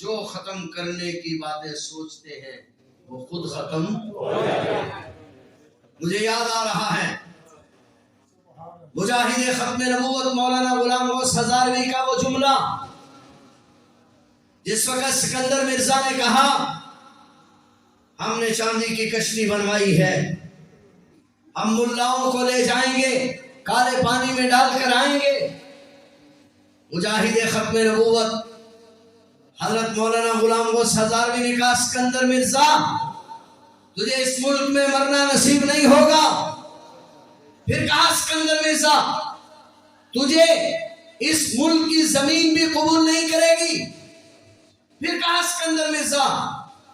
جو ختم کرنے کی باتیں سوچتے ہیں وہ خود ختم ہو جاتے ہیں۔ مجھے یاد آ رہا ہے مجاہد ختم نبوت مولانا غلام غوث ہزاروی کا وہ جملہ، جس وقت سکندر مرزا نے کہا ہم نے چاندی کی کشتی بنوائی ہے، ہم ملاؤں کو لے جائیں گے، کالے پانی میں ڈال کر آئیں گے۔ مجاہد ختم نبوت حضرت مولانا غلام غوث ہزاروی نے کہا سکندر مرزا تجھے اس ملک میں مرنا نصیب نہیں ہوگا۔ پھر کہا سکندر مرزا تجھے اس ملک کی زمین بھی قبول نہیں کرے گی۔ پھر کہا سکندر مرزا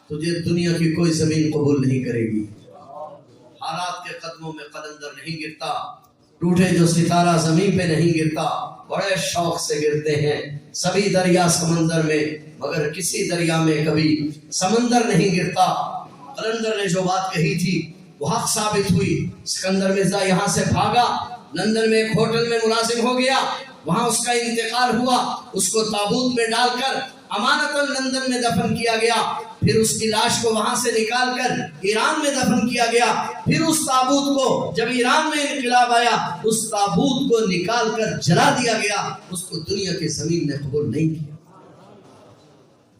تجھے دنیا کی کوئی زمین قبول نہیں کرے گی۔ حالات کے قدموں میں قلندر نہیں گرتا، ٹوٹے جو ستارہ زمین پہ نہیں گرتا، بڑے شوق سے گرتے ہیں سبھی دریا سمندر میں، مگر کسی دریا میں کبھی سمندر نہیں گرتا۔ قلندر نے جو بات کہی تھی وہ حق ثابت ہوئی۔ سکندر مرزا یہاں سے بھاگا، لندن میں ایک ہوٹل میں ملازم ہو گیا، وہاں اس کا انتقال ہوا، اس کو تابوت میں ڈال کر امانتاً لندن میں دفن کیا گیا، پھر اس کی لاش کو وہاں سے نکال کر ایران میں دفن کیا گیا، پھر اس تابوت کو جب ایران میں انقلاب آیا اس تابوت کو نکال کر جلا دیا گیا، اس کو دنیا کی زمین نے قبول نہیں کیا۔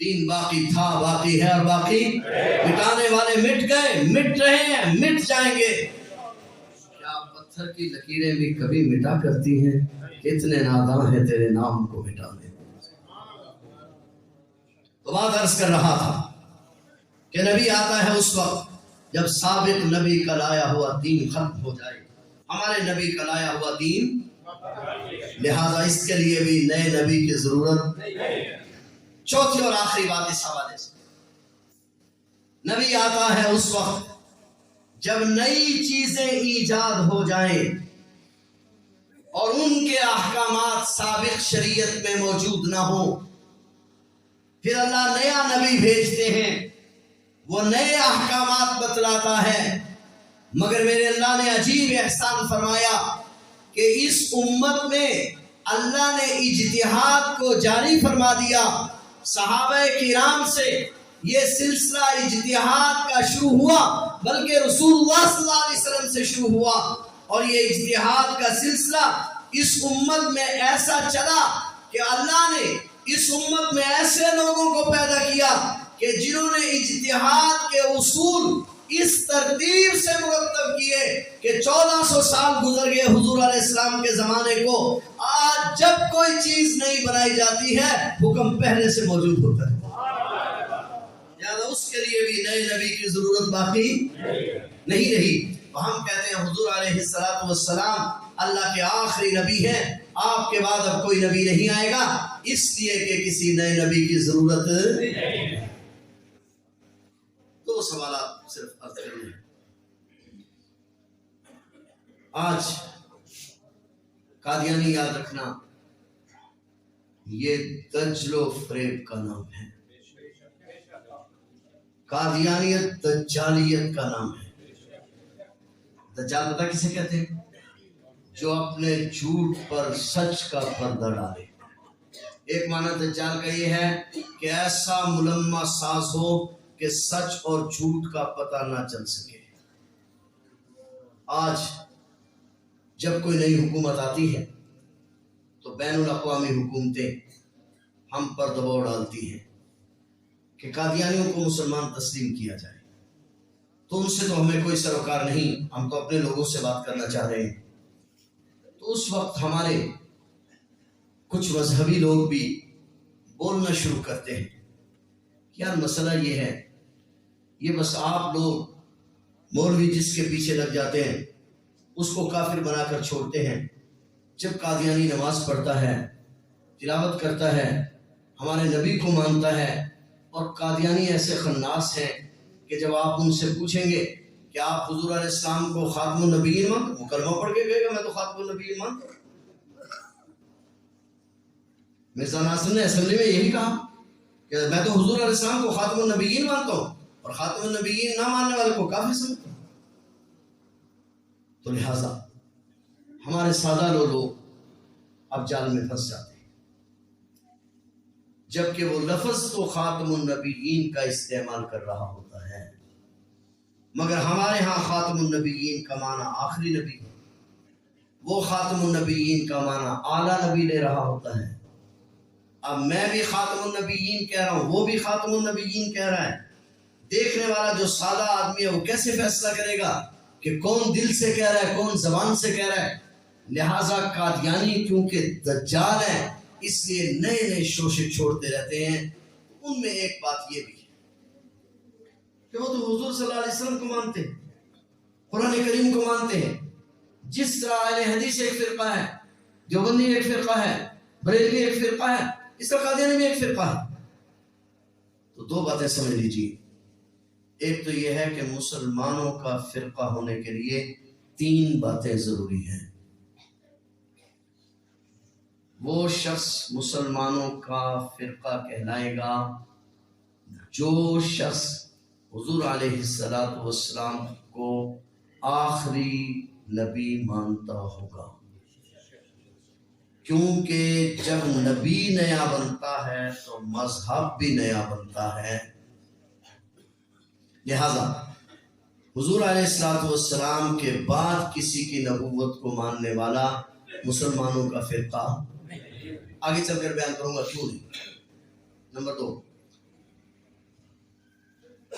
دین باقی تھا، باقی ہے اور باقی مٹانے والے مٹ گئے، مٹ رہے ہیں، مٹ جائیں گے۔ کیا پتھر کی لکیریں بھی کبھی مٹا کرتی ہیں؟ کتنے ناداں ہیں تیرے نام کو مٹانے۔ تو بات عرض کر رہا تھا کہ نبی آتا ہے اس وقت جب سابق نبی کا لایا ہوا دین ختم ہو جائے۔ ہمارے نبی کا لایا ہوا دین، لہذا اس کے لیے بھی نئے نبی کی ضرورت۔ چوتھی اور آخری بات اس حوالے سے، نبی آتا ہے اس وقت جب نئی چیزیں ایجاد ہو جائیں اور ان کے احکامات سابق شریعت میں موجود نہ ہوں، پھر اللہ نیا نبی بھیجتے ہیں، وہ نئے احکامات بتلاتا ہے۔ مگر میرے اللہ نے عجیب احسان فرمایا کہ اس امت میں اللہ نے اجتہاد کو جاری فرما دیا۔ صحابہ کرام سے یہ سلسلہ اجتہاد کا شروع ہوا، بلکہ رسول اللہ صلی اللہ علیہ وسلم سے شروع ہوا، اور یہ اجتہاد کا سلسلہ اس امت میں ایسا چلا کہ اللہ نے اس امت میں ایسے لوگوں کو پیدا کیا کہ جنہوں نے اجتہاد کے اصول اس ترتیب سے مرتب کیے کہ 1400 سال گزر گئے حضور علیہ السلام کے زمانے کو، آج جب کوئی چیز نئی بنائی جاتی ہے حکم پہلے سے موجود ہوتا ہے۔ لہذا اس کے لیے بھی نئے نبی کی ضرورت باقی نہیں رہی۔ ہم کہتے ہیں حضور علیہ السلام اللہ کے آخری نبی ہیں، آپ کے بعد اب کوئی نبی نہیں آئے گا، اس لیے کہ کسی نئے نبی کی ضرورت نہیں۔ دو سوالات صرف عرض کرنے ہیں۔ آج قادیانی یاد رکھنا یہ دجل و فریب کا نام ہے، قادیانیت دجالیت کا نام ہے۔ دجال پتہ کسے کہتے ہیں؟ جو اپنے جھوٹ پر سچ کا پردہ ڈالے۔ ایک معنی دجال کا یہ ہے کہ ایسا ملمہ ساز ہو کہ سچ اور جھوٹ کا پتہ نہ چل سکے۔ آج جب کوئی نئی حکومت آتی ہے تو بین الاقوامی حکومتیں ہم پر دباؤ ڈالتی ہیں کہ قادیانیوں کو مسلمان تسلیم کیا جائے، تو ان سے تو ہمیں کوئی سروکار نہیں، ہم تو اپنے لوگوں سے بات کرنا چاہ رہے ہیں۔ تو اس وقت ہمارے کچھ مذہبی لوگ بھی بولنا شروع کرتے ہیں کہ یار مسئلہ یہ ہے، یہ بس آپ لوگ مولوی جس کے پیچھے لگ جاتے ہیں اس کو کافر بنا کر چھوڑتے ہیں، جب قادیانی نماز پڑھتا ہے، تلاوت کرتا ہے، ہمارے نبی کو مانتا ہے، اور قادیانی ایسے خناس ہیں کہ جب آپ ان سے پوچھیں گے کہ آپ حضور علیہ السلام کو خاتم النبیین مانتے، وہ کلمہ پڑھ کے کہے گا میں تو خاتم النبیین مانتا ہوں۔ مرزا ناصر نے اسمبلی میں یہی کہا کہ میں تو حضور علیہ السلام کو خاتم النبیین مانتا ہوں اور خاتم النبیین نہ ماننے والے کو کافر سمجھتا ہوں۔ تو لہٰذا ہمارے سادہ لوگ اب جال میں پھنس جاتے ہیں۔ جبکہ وہ لفظ تو خاتم النبیین کا استعمال کر رہا ہوتا ہے، مگر ہمارے ہاں خاتم النبیین کا معنی آخری نبی ہے، وہ خاتم النبیین کا معنی اعلیٰ نبی لے رہا ہوتا ہے۔ اب میں بھی خاتم النبیین کہہ رہا ہوں، وہ بھی خاتم النبیین کہہ رہا ہے، دیکھنے والا جو سادہ آدمی ہے وہ کیسے فیصلہ کرے گا کہ کون دل سے کہہ رہا ہے کون زبان سے کہہ رہا ہے؟ لہٰذا قادیانی کیونکہ دجال ہیں اس لیے نئے نئے شوشے چھوڑتے رہتے ہیں۔ ان میں ایک بات یہ بھی ہے کہ وہ تو حضور صلی اللہ علیہ وسلم کو مانتے ہیں، قرآن کریم کو مانتے ہیں، جس طرح اہل حدیث ایک فرقہ ہے، دیوبندی ایک فرقہ ہے، بریلوی ایک فرقہ ہے، اس طرح قادیانی بھی ایک فرقہ ہے۔ تو دو باتیں سمجھ لیجیے، ایک تو یہ ہے کہ مسلمانوں کا فرقہ ہونے کے لیے تین باتیں ضروری ہیں۔ وہ شخص مسلمانوں کا فرقہ کہلائے گا جو شخص حضور علیہ السلام کو آخری نبی مانتا ہوگا، کیونکہ جب نبی نیا بنتا ہے تو مذہب بھی نیا بنتا ہے۔ لہذا حضور علیہ السلام کے بعد کسی کی نبوت کو ماننے والا مسلمانوں کا فرقہ، آگے چل کر بیان کروں گا کیوں نہیں۔ نمبر 2،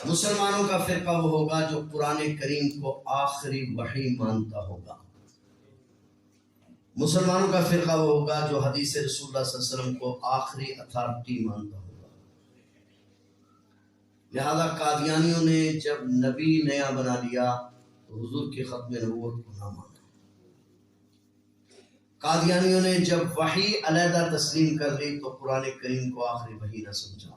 مسلمانوں کا فرقہ وہ ہوگا جو قرآن کریم کو آخری وحی مانتا ہوگا۔ مسلمانوں کا فرقہ وہ ہوگا جو حدیث رسول اللہ صلی اللہ علیہ وسلم کو آخری اتھارٹی مانتا ہوگا۔ لہذا قادیانیوں نے جب نبی نیا بنا لیا تو حضور کے ختم نبوت کو نہ مانا۔ قادیانیوں نے جب وحی علیحدہ تسلیم کر لی تو قرآن کریم کو آخری وحی نہ سمجھا۔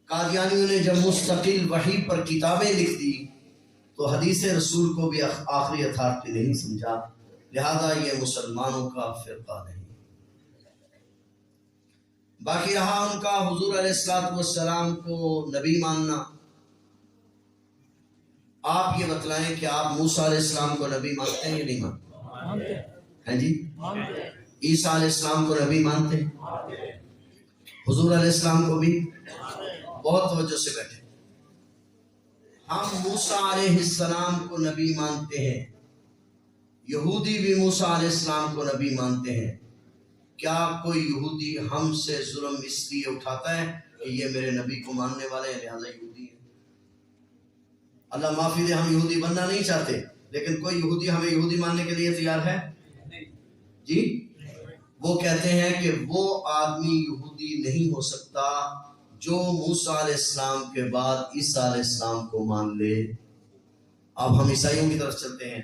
قادیانیوں نے جب مستقل وحی پر کتابیں لکھ دی تو حدیث رسول کو بھی آخری اتھارٹی نہیں سمجھا، لہذا یہ مسلمانوں کا فرقہ نہیں۔ باقی رہا ان کا حضور علیہ السلام کو نبی ماننا۔ آپ یہ بتلائیں کہ آپ موسیٰ علیہ السلام کو نبی مانتے ہیں یا نہیں مانتے ہیں؟ جی، عیسیٰ علیہ السلام کو نبی مانتے ہیں، حضور علیہ السلام کو بھی؟ بہت توجہ سے بیٹھے۔ ہم موسیٰ علیہ السلام کو نبی مانتے ہیں، یہودی بھی موسیٰ علیہ السلام کو نبی مانتے ہیں۔ کیا کوئی یہودی ہم سے ظلم اس لیے اٹھاتا ہے کہ یہ میرے نبی کو ماننے والے ہیں لہذا یہودی ہیں؟ اللہ معافی دے، ہم یہودی بننا نہیں چاہتے، لیکن کوئی یہودی ہمیں یہودی ماننے کے لیے تیار ہے؟ جی، وہ کہتے ہیں کہ وہ آدمی یہودی نہیں ہو سکتا جو موسیٰ علیہ السلام کے بعد عیسیٰ علیہ السلام کو مان لے۔ اب ہم عیسائیوں کی طرف چلتے ہیں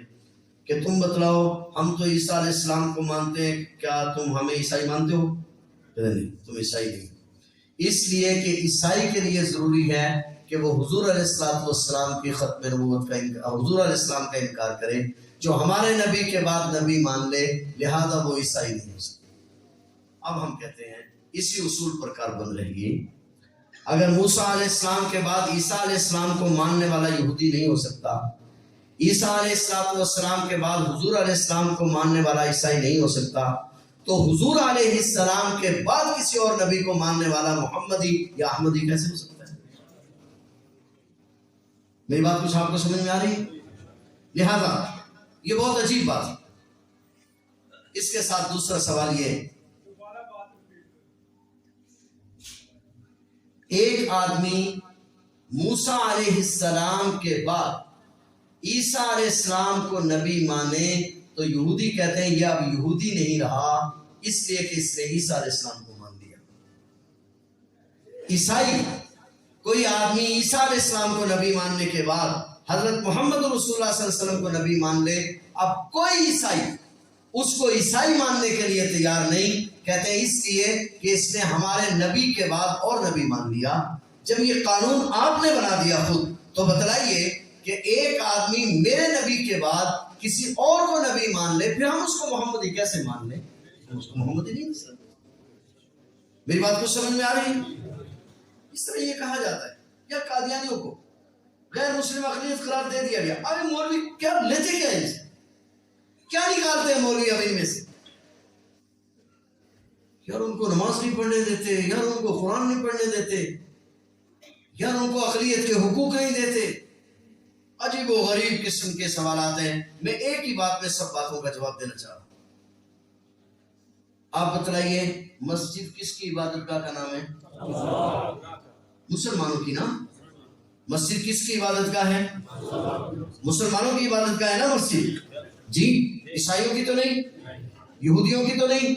کہ تم بتلاؤ، ہم تو عیسیٰ علیہ السلام کو مانتے ہیں، کیا تم ہمیں عیسائی مانتے ہو؟ نہیں، تم عیسائی نہیں۔ اس لیے کہ عیسائی کے لیے ضروری ہے کہ وہ حضور علیہ السلام کی ختم نبوت کا حضور علیہ السلام کا انکار کرے۔ جو ہمارے نبی کے بعد نبی مان لے لہذا وہ عیسائی نہیں ہو سکتا۔ اب ہم کہتے ہیں اسی اصول پر کاربند رہیے، اگر موسیٰ علیہ السلام کے بعد عیسیٰ علیہ السلام کو ماننے والا یہودی نہیں ہو سکتا، عیسیٰ علیہ السلام کے بعد حضور علیہ السلام کو ماننے والا عیسائی نہیں ہو سکتا، تو حضور علیہ السلام کے بعد کسی اور نبی کو ماننے والا محمدی یا احمدی کیسے ہو سکتا ہے؟ میری بات کچھ آپ کو سمجھ میں آ رہی ہے؟ لہذا یہ بہت عجیب بات ہے۔ اس کے ساتھ دوسرا سوال یہ ہے، ایک آدمی موسیٰ علیہ السلام کے بعد عیسیٰ علیہ السلام کو نبی مانے تو یہودی کہتے ہیں یہ اب یہودی نہیں رہا، اس لیے کہ اس نے عیسیٰ علیہ السلام کو مان لیا۔ عیسائی، کوئی آدمی عیسیٰ علیہ السلام کو نبی ماننے کے بعد حضرت محمد رسول اللہ صلی اللہ علیہ وسلم کو نبی مان لے، اب کوئی عیسائی اس کو عیسائی ماننے کے لیے تیار نہیں، کہتے ہیں اس لیے کہ اس نے ہمارے نبی کے بعد اور نبی مان لیا۔ جب یہ قانون آپ نے بنا دیا خود، تو بتلائیے کہ ایک آدمی میرے نبی کے بعد کسی اور کو نبی مان لے، پھر ہم اس کو محمدی کیسے مان لیں؟ ہم اس کو محمدی نہیں مان سکتے۔ میری بات کو سمجھ میں آ رہی ہے؟ اس طرح یہ کہا جاتا ہے یا قادیانیوں کو غیر مسلم اقلیت قرار دے دیا گیا۔ اب مولوی کیا لیتے کیا ہے، کیا نکالتے ہیں مولوی اب ان میں سے؟ یار ان کو نماز نہیں پڑھنے دیتے، یار ان کو قرآن نہیں پڑھنے دیتے، یار ان کو اقلیت کے حقوق نہیں دیتے. عجیب و غریب قسم کے سوالات ہیں. میں ایک ہی بات میں سب باتوں کا جواب دینا چاہ رہا ہوں. آپ بتلائیے مسجد کس کی عبادت گاہ کا نام ہے؟ مسلمانوں کی نا. مسجد کس کی عبادت گاہ ہے؟ مسلمانوں کی عبادت گاہ ہے نا مسجد. جی عیسائیوں کی تو نہیں، یہودیوں کی تو نہیں،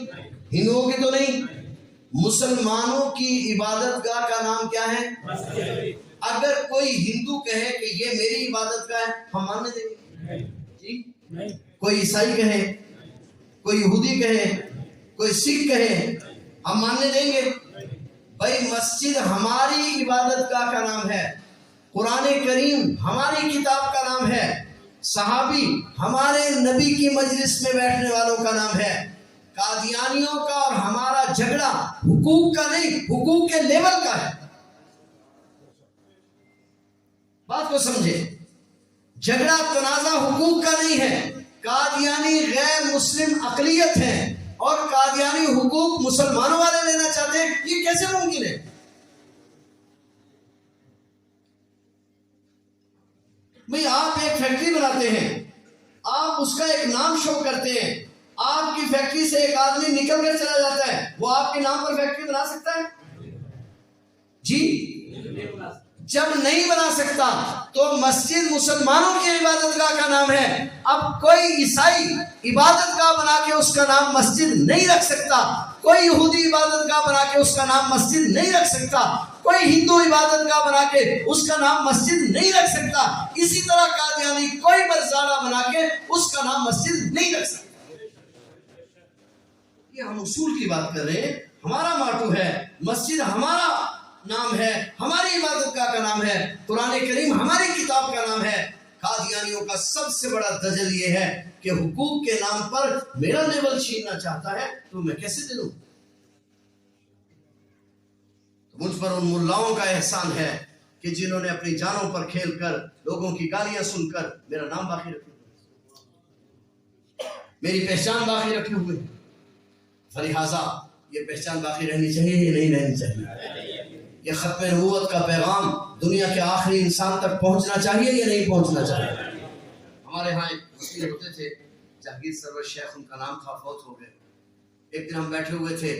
ہندوؤں کی تو نہیں. مسلمانوں کی عبادت گاہ کا نام کیا ہے؟ مسجد. اگر کوئی ہندو کہے کہ یہ میری عبادت گاہ ہے، ہم ماننے دیں گے؟ جی کوئی عیسائی کہے، کوئی یہودی کہے، کوئی سکھ کہے، ہم ماننے دیں گے؟ بھائی مسجد ہماری عبادت گاہ کا نام ہے، قرآن کریم ہماری کتاب کا نام ہے، صحابی ہمارے نبی کی مجلس میں بیٹھنے والوں کا نام ہے. قادیانیوں کا اور ہمارا جھگڑا حقوق کا نہیں، حقوق کے لیول کا ہے. بات کو سمجھے، جھگڑا تنازع حقوق کا نہیں ہے. قادیانی غیر مسلم اقلیت ہیں اور قادیانی حقوق مسلمانوں والے لینا چاہتے ہیں، یہ کیسے ممکن ہے؟ بھئی آپ ایک فیکٹری بناتے ہیں، آپ اس کا ایک نام شو کرتے ہیں، آپ کی فیکٹری سے ایک آدمی نکل کر چلا جاتا ہے، وہ آپ کے نام پر فیکٹری بنا سکتا ہے؟ جی جب نہیں بنا سکتا تو مسجد مسلمانوں کی عبادت گاہ کا نام ہے. اب کوئی عیسائی عبادت گاہ بنا کے اس کا نام مسجد نہیں رکھ سکتا، کوئی یہودی عبادت گاہ بنا کے اس کا نام مسجد نہیں رکھ سکتا، کوئی ہندو عبادت گاہ بنا کے اس کا نام مسجد نہیں رکھ سکتا. اسی طرح قادیانی کوئی برزادہ بنا کے اس کا نام مسجد نہیں رکھ سکتا. یہ ہم اصول کی بات کر رہے ہیں. ہمارا ماٹو ہے، مسجد ہمارا نام ہے، ہماری عبادت گاہ کا نام ہے، قرآن کریم ہماری کتاب کا نام ہے. قادیانیوں کا سب سے بڑا دجل یہ ہے کہ حقوق کے نام پر میرا لیول چھیننا چاہتا ہے تو میں کیسے دے دوں؟ مجھ پر ان ملاؤں کا احسان ہے کہ جنہوں نے اپنی جانوں پر کھیل کر، لوگوں کی گالیاں سن کر میرا نام باقی رکھے ہوئے، میری پہچان باقی رکھے ہوئے. فلہٰذا یہ پہچان باقی رہنی چاہیے یا نہیں رہنی چاہیے؟ یہ ختم نبوت کا پیغام دنیا کے آخری انسان تک پہنچنا چاہیے یا نہیں پہنچنا چاہیے؟ ہمارے ہاں ایک ہوتے تھے جہانگیر سرور شیخ، ان کا نام تھا، فوت ہو گئے. ایک دن ہم بیٹھے ہوئے تھے